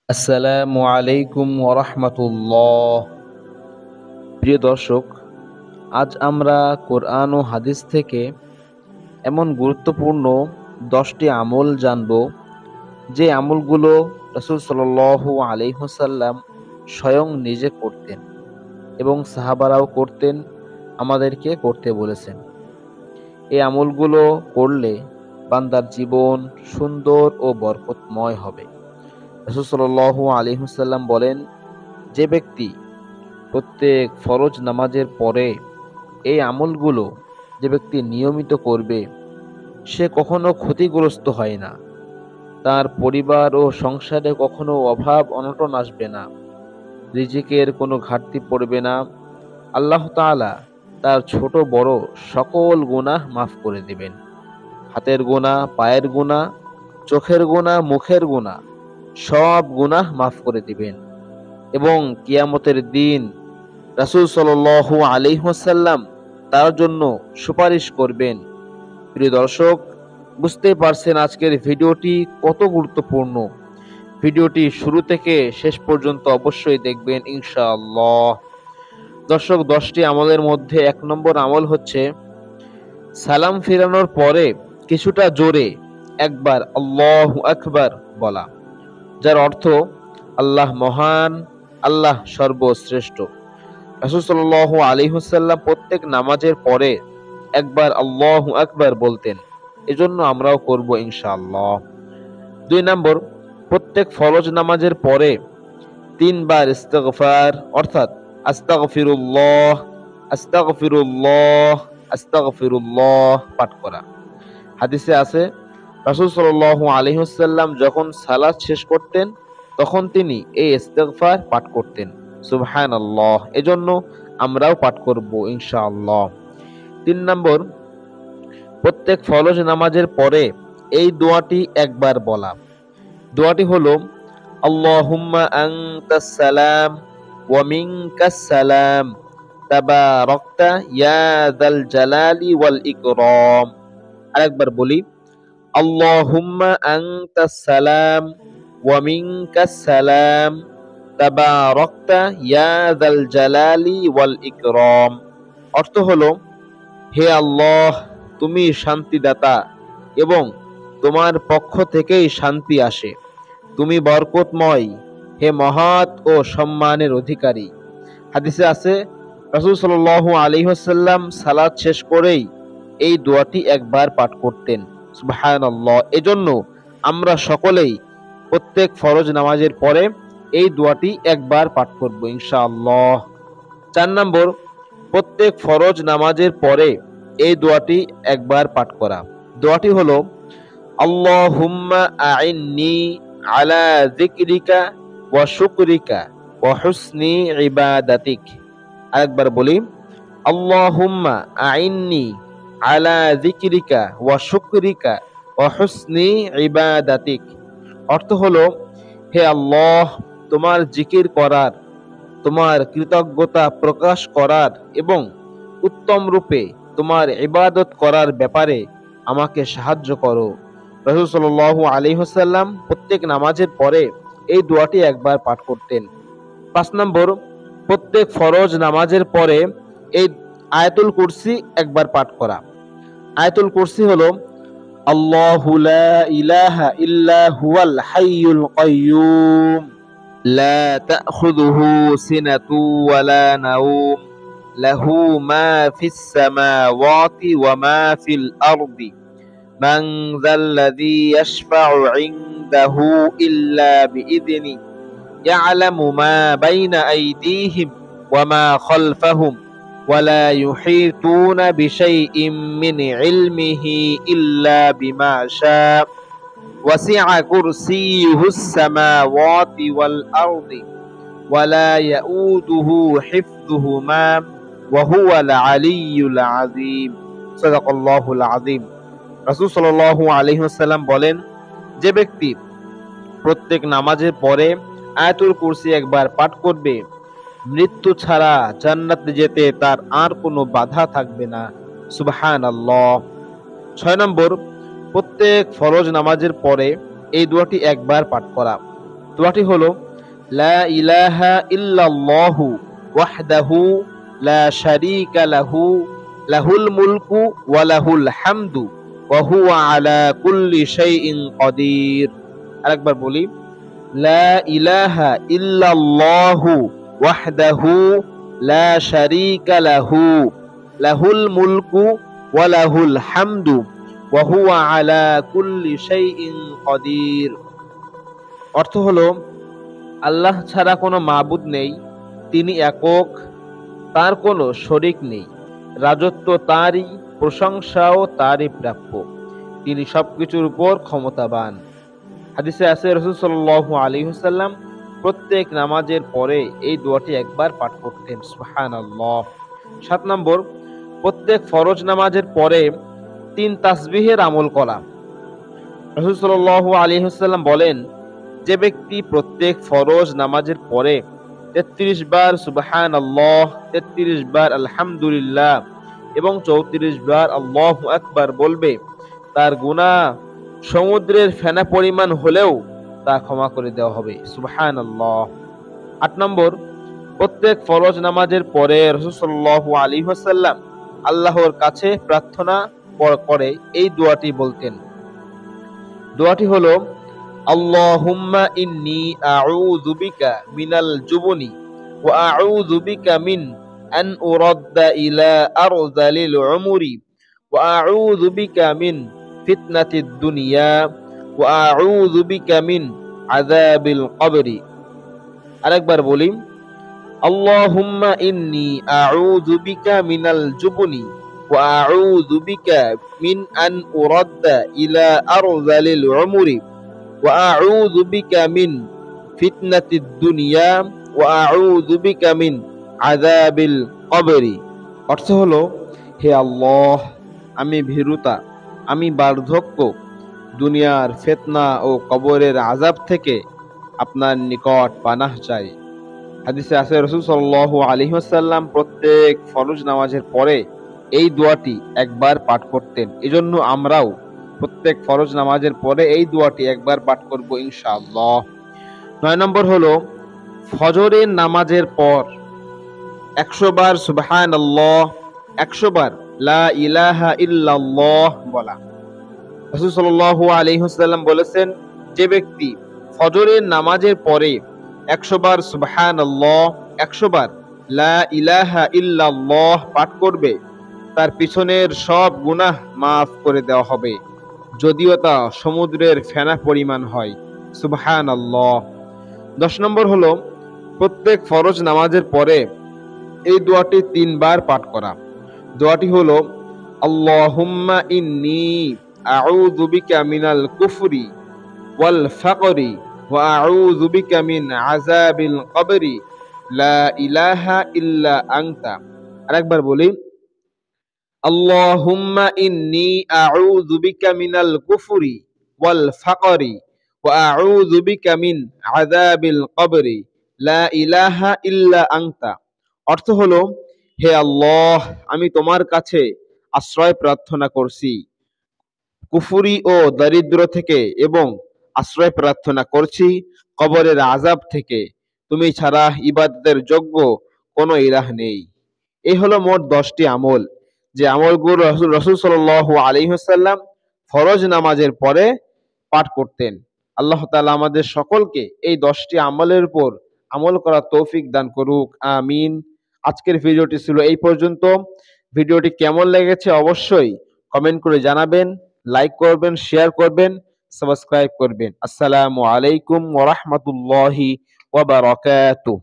আসসালামু আলাইকুম ওরহমতুল্লাহ। প্রিয় দর্শক, আজ আমরা কোরআন ও হাদিস থেকে এমন গুরুত্বপূর্ণ 10টি আমল জানব, যে আমলগুলো রাসূল সাল্লাল্লাহু আলাইহি ওয়াসাল্লাম স্বয়ং নিজে করতেন এবং সাহাবারাও করতেন, আমাদেরকে করতে বলেছেন। এই আমলগুলো করলে বান্দার জীবন সুন্দর ও বরকতময় হবে। রাসূল সাল্লাল্লাহু আলাইহি ওয়াসাল্লাম বলেন, যে ব্যক্তি প্রত্যেক ফরজ নামাজের পরে এই আমলগুলো যে ব্যক্তি নিয়মিত করবে, সে কখনো ক্ষতিগ্রস্ত হয় না, তার পরিবার ও সংসারে কখনো অভাব অনটন আসবে না, রিজিকের কোনো ঘাটতি পড়বে না। আল্লাহ তাআলা তার ছোট বড় সকল গুনাহ মাফ করে দিবেন। হাতের গুনাহ, পায়ের গুনাহ, চোখের গুনাহ, মুখের গুনাহ, সব গুনাহ মাফ করে দিবেন এবং কিয়ামতের দিন রাসূল সাল্লাল্লাহু আলাইহি ওয়াসাল্লাম তার জন্য সুপারিশ করবেন। প্রিয় দর্শক, বুঝতেই পারছেন আজকের ভিডিওটি কত গুরুত্বপূর্ণ। ভিডিওটি শুরু থেকে শেষ পর্যন্ত অবশ্যই দেখবেন ইনশাআল্লাহ। দর্শক, 10টি আমলের মধ্যে 1 নম্বর আমল হচ্ছে সালাম ফিরানোর পরে কিছুটা জোরে একবার আল্লাহু আকবার বলা, যার অর্থ আল্লাহ মহান, আল্লাহ সর্বশ্রেষ্ঠ। রাসূল সাল্লাল্লাহু আলাইহি ওয়াসাল্লাম প্রত্যেক নামাজের পরে একবার আল্লাহু আকবার বলতেন, এজন্য আমরাও করব ইনশাআল্লাহ। 2 নম্বর, প্রত্যেক ফরজ নামাজের পরে 3 বার ইস্তিগফার অর্থাৎ আস্তাগফিরুল্লাহ, আস্তাগফিরুল্লাহ, আস্তাগফিরুল্লাহ পাঠ করা। হাদিসে আছে, রাসূল সাল্লাল্লাহু আলাইহি ওয়াসাল্লাম যখন সালাত শেষ করতেন তখন তিনি এই ইস্তিগফার পাঠ করতেন, সুবহানাল্লাহ। এজন্য আমরাও পাঠ করব ইনশাআল্লাহ। 3 নম্বর, প্রত্যেক ফরজ নামাজের পরে এই দোয়াটি একবার বলা। দোয়াটি হলো, আল্লাহুম্মা আনতাস সালাম ওয়া মিনকাস সালাম তাবারাকতা ইয়া যাল জালালি ওয়াল ইকরাম। আরেকবার বলি, আল্লাহুম্মা আনতাস সালাম ওয়া মিনকাস সালাম তাবারাকতা ইয়া যাল জালালি ওয়াল ইকরাম। অর্থ হলো, হে আল্লাহ, তুমি শান্তিদাতা এবং তোমার পক্ষ থেকেই শান্তি আসে, তুমি বরকতময়, হে মহৎ ও সম্মানের অধিকারী। হাদিসে আছে, রাসূল সাল্লাল্লাহু আলাইহি ওয়াসাল্লাম সালাত শেষ করেই এই দোয়াটি একবার পাঠ করতেন, সুবহানাল্লাহ। এজন্য আমরা সকলেই প্রত্যেক ফরজ নামাজের পরে এই দোয়াটি একবার পাঠ করব ইনশাআল্লাহ। 4 নম্বর, প্রত্যেক ফরজ নামাজের পরে এই দোয়াটি একবার পাঠ করা। দোয়াটি হলো, আল্লাহুম্মা আইন্নি আলা যিকরিকা ওয়া শুকরিকা ওয়া হুসনি ইবাদাতিক। আরেকবার বলি, আল্লাহুম্মা আইন্নি আলা যিকরিকা ওয়া শুকরিকা ওয়া হুসনি ইবাদাতিক। অর্থ হলো, হে আল্লাহ, তোমার জিকির করার, তোমার কৃতজ্ঞতা প্রকাশ করার এবং উত্তম রূপে তোমার ইবাদত করার ব্যাপারে আমাকে সাহায্য করো। রাসূল সাল্লাল্লাহু আলাইহি ওয়াসাল্লাম প্রত্যেক নামাজের পরে এই দোয়াটি একবার পাঠ করতেন। 5 নম্বর, প্রত্যেক ফরজ নামাজের পরে এই আয়াতুল কুরসি একবার পাঠ করা। আয়াতুল কুরসি হলো, আল্লাহু লা ইলাহা ইল্লা হুয়াল হাইয়ুল কাইয়্যুম লা তাখুযুহু সিনাতু ওয়ালা নাওম লাহু মা ফিস সামাওয়াতি ওয়া মা ফিল আরদি মান যাল্লাযী ইয়াশফা'ু 'ইনদাহু ইল্লা বিইযনি ইয়া'লামু মা বাইনা আইদিহিম ওয়া মা খালফাহুম ওয়া লা ইউহীতুনা বিশাইইম মিন 'ইলমিহি ইল্লা বিমা শা'a ওয়াসি'a কুরসিয়্যুহুস সামাওয়াতি ওয়াল আরদি ওয়া লা ইয়াউদুহু হিফযুহুমা ওয়া হুয়াল আলিয়্যুল আযীম। সাদাকাল্লাহুল আযীম। রাসূল সাল্লাল্লাহু আলাইহি ওয়াসাল্লাম বলেন, যে ব্যক্তি প্রত্যেক নামাজের পরে আয়াতুল কুরসি একবার পাঠ করবে, মৃত্যু ছাড়া জান্নাতে যেতে তার আর কোনো বাধা থাকবে না, সুবহানাল্লাহ। 6 নম্বর, প্রত্যেক ফরজ নামাজের পরে এই দোয়াটি একবার পাঠ করা। দোয়াটি হলো লা ইলাহা ইল্লাল্লাহু ওয়াহদাহু লা শারীকা লাহু লাহুল মুলকু ওয়া লাহুল হামদু ওয়া হুয়া আলা কুল্লি শাইইন কাদির। আরেকবার বলি, লা ইলাহা ইল্লাল্লাহু ওয়াহদাহু লা শারীকা লাহু লাহুল মুলকু ওয়া লাহুল হামদু ওয়া হুয়া আলা কুল্লি শাইইন কাদির। অর্থ হলো, আল্লাহ ছাড়া কোনো মাবুদ নেই, তিনি একক, তার কোনো শরিক নেই, রাজত্ব তারই, প্রশংসাও তারই প্রাপ্য, তিনি সবকিছুর উপর ক্ষমতাবান। হাদিসে আছে রাসূল সাল্লাল্লাহু আলাইহি ওয়াসাল্লাম প্রত্যেক নামাজের পরে এই দোয়াটি একবার পাঠ করতেন। সুবহানাল্লাহ। ৭ নম্বর, প্রত্যেক ফরজ নামাজের পরে ৩ তাসবিহের আমল করা। রাসূল সাল্লাল্লাহু আলাইহি ওয়াসাল্লাম বলেন, যে ব্যক্তি প্রত্যেক ফরজ নামাজের পরে ৩৩ বার সুবহানাল্লাহ, ৩৩ বার আলহামদুলিল্লাহ এবং ৩৪ বার আল্লাহু আকবার বলবে, তার গুনাহ সমুদ্রের ফেনা পরিমাণ হলেও তা ক্ষমা করে দেওয়া হবে। সুবহানাল্লাহ। ৮ নম্বর, প্রত্যেক ফরজ নামাজের পরে রাসূল সাল্লাল্লাহু আলাইহি ওয়াসাল্লাম আল্লাহর কাছে প্রার্থনা করে এই দোয়াটি বলতেন। দোয়াটি হলো, আল্লাহুম্মা ইন্নী আউযু বিকা মিনাল জুবনি ওয়া আউযু বিকা মিন আন উরাদ্দা ইলা আরযালিল উমরি ওয়া আউযু বিকা মিন ফিতনাতিদ দুনিয়া ওয়া আউযু বিকা মিন আযাবিল কবরি। আরেকবার বলি, আল্লাহুম্মা ইন্নী আউযু বিকা মিনাল জুবনি ওয়া আউযু বিকা মিন আন উরাদ্দা ইলা আরযালিল উমরি ওয়া আউযু বিকা মিন ফিতনাতিদ দুনিয়া ওয়া আউযু বিকা মিন আযাবিল কবরি। অর্থ হলো, হে আল্লাহ, আমি ভীরুতা, আমি বার্ধক্য, দুনিয়ার ফিতনা ও কবরের আযাব থেকে আপনার নিকট পানাহ চাই। হাদিসে আছে রাসূল সাল্লাল্লাহু আলাইহি ওয়াসাল্লাম প্রত্যেক ফরজ নামাজের পরে এই দোয়াটি একবার পাঠ করতেন। এজন্য আমরাও প্রত্যেক ফরজ নামাজের পরে এই দোয়াটি একবার পাঠ করব ইনশাআল্লাহ। ৯ নম্বর হলো, ফজরের নামাজের পর ১০০ বার সুবহানাল্লাহ, ১০০ বার লা ইলাহা ইল্লাল্লাহ বলা। রাসূল সাল্লাল্লাহু আলাইহি ওয়াসাল্লাম বলেছেন, যে ব্যক্তি ফজরের নামাজের পরে ১০০ বার সুবহানাল্লাহ, ১০০ বার লা ইলাহা ইল্লাল্লাহ পাঠ করবে, তার পিছনের সব গুনাহ মাফ করে দেওয়া হবে, যদিও তা সমুদ্রের ফেনা পরিমাণ হয়। সুবহানাল্লাহ। ১০ নম্বর হলো, প্রত্যেক ফরজ নামাজের পরে এই দোয়াটি ৩ বার পাঠ করা। দোয়াটি হলো, আল্লাহুম্মা ইন্নী আউযু বিকা মিনাল কুফরি ওয়াল ফাকরি ওয়া আউযু বিকা মিন আযাবিল কবরি লা ইলাহা ইল্লা আনতা। আরেকবার বলি, আল্লাহুম্মা ইন্নী আউযু বিকা মিনাল কুফরি ওয়াল ফাকরি ওয়া আউযু বিকা মিন আযাবিল কবরি লা ইলাহা ইল্লা আনতা। অর্থ হলো, হে আল্লাহ, আমি তোমার কাছে আশ্রয় প্রার্থনা করছি কুফরি ও দারিদ্র থেকে এবং আশ্রয় প্রার্থনা করছি কবরের আযাব থেকে। তুমি ছাড়া ইবাদতের যোগ্য কোনো ইলাহ নেই। এই হলো মোট 10টি আমল, যে আমলগুলো রাসূল সাল্লাল্লাহু আলাইহি ওয়াসাল্লাম ফরজ নামাজের পরে পাঠ করতেন। আল্লাহ তাআলা আমাদের সকলকে এই 10টি আমলের উপর আমল করার তৌফিক দান করুক, আমিন। আজকের ভিডিওটি ছিল এই পর্যন্ত। ভিডিওটি কেমন লেগেছে অবশ্যই কমেন্ট করে জানাবেন, লাইক করবেন, শেয়ার করবেন, সাবস্ক্রাইব করবেন। আসসালামু আলাইকুম ওয়া রাহমাতুল্লাহি ওয়া বারাকাতুহু।